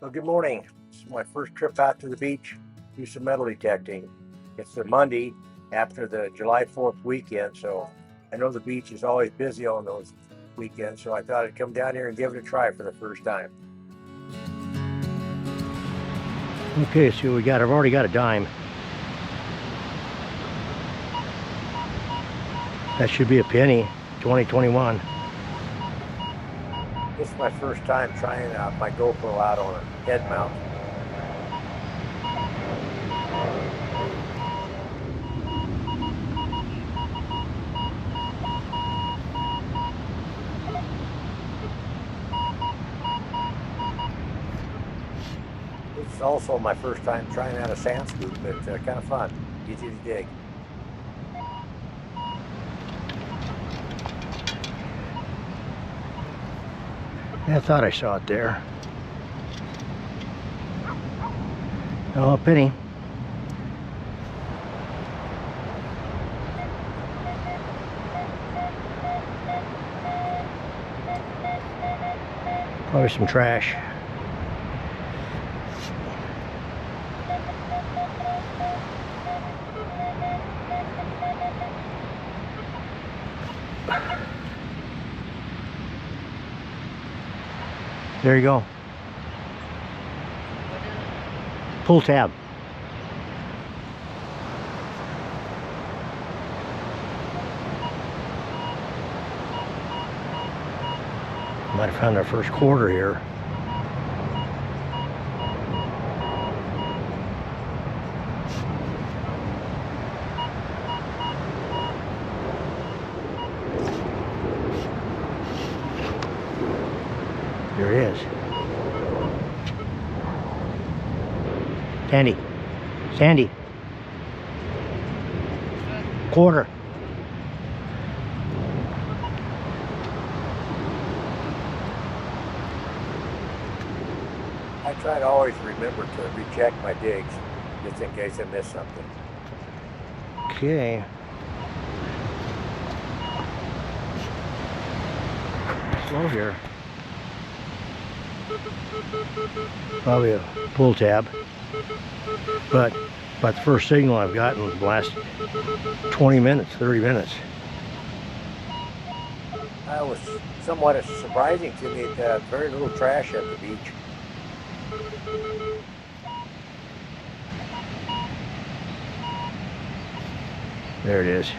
So good morning. This is my first trip out to the beach, do some metal detecting. It's the Monday after the July 4th weekend, so I know the beach is always busy on those weekends, so I thought I'd come down here and give it a try for the first time. Okay, so I've already got a dime. That should be a penny, 2021. This is my first time trying my GoPro out on a head mount. This is also my first time trying out a sand scoop, but kind of fun, easy to dig. I thought I saw it there. Oh, a penny. Probably some trash. There you go. Pull tab. Might have found our first quarter here. There it is. Sandy. Sandy. Quarter. I try to always remember to recheck my digs, just in case I miss something. Okay. Slow here. Probably a pull tab, but about the first signal I've gotten in the last 20 minutes, 30 minutes. It was somewhat surprising to me that very little trash at the beach. There it is.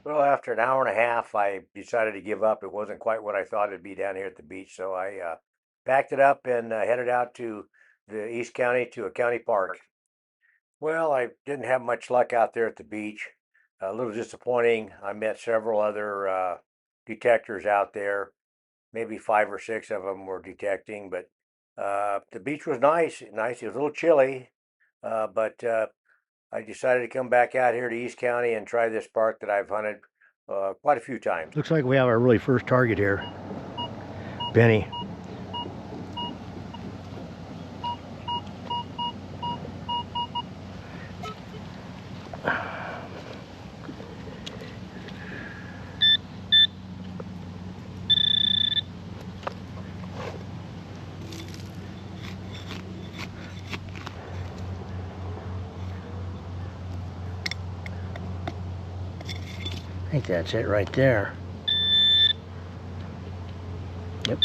Well, after an hour and a half, I decided to give up. It wasn't quite what I thought it'd be down here at the beach, so I backed it up and headed out to the East County to a county park. Well, I didn't have much luck out there at the beach. A little disappointing. I met several other detectors out there. Maybe 5 or 6 of them were detecting, but the beach was nice. Nice. It was a little chilly, but I decided to come back out here to East County and try this park that I've hunted quite a few times. Looks like we have our really first target here. Benny. I think that's it right there. Yep.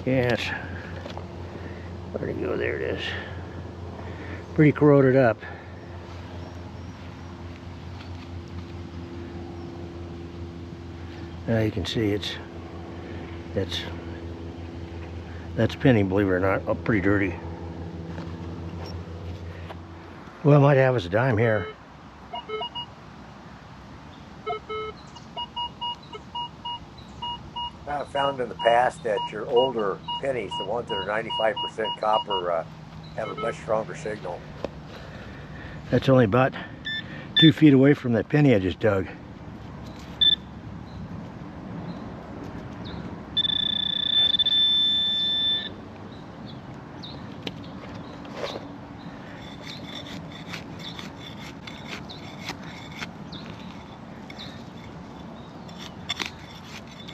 Yes. Where'd it go? There it is. Pretty corroded up. Now you can see that's penny, believe it or not. Oh, pretty dirty. Well, might have us a dime here. I've found in the past that your older pennies, the ones that are 95% copper, have a much stronger signal. That's only about 2 feet away from that penny I just dug.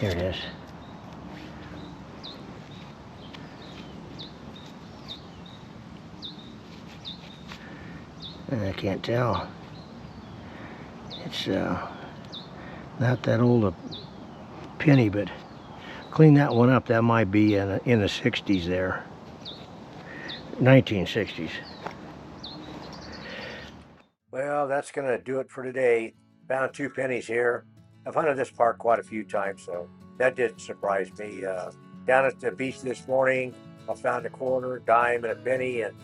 Here it is. I can't tell. It's not that old a penny, but clean that one up. That might be in the 60s there. 1960s. Well, that's going to do it for today. Found 2 pennies here. I've hunted this park quite a few times, so that did surprise me. Down at the beach this morning, I found a quarter, dime, and a penny, and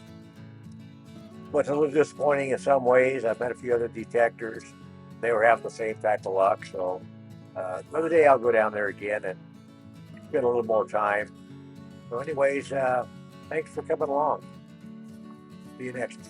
what's a little disappointing in some ways, I've met a few other detectors. They were having the same type of luck, so another day I'll go down there again and spend a little more time. So anyways, thanks for coming along. See you next.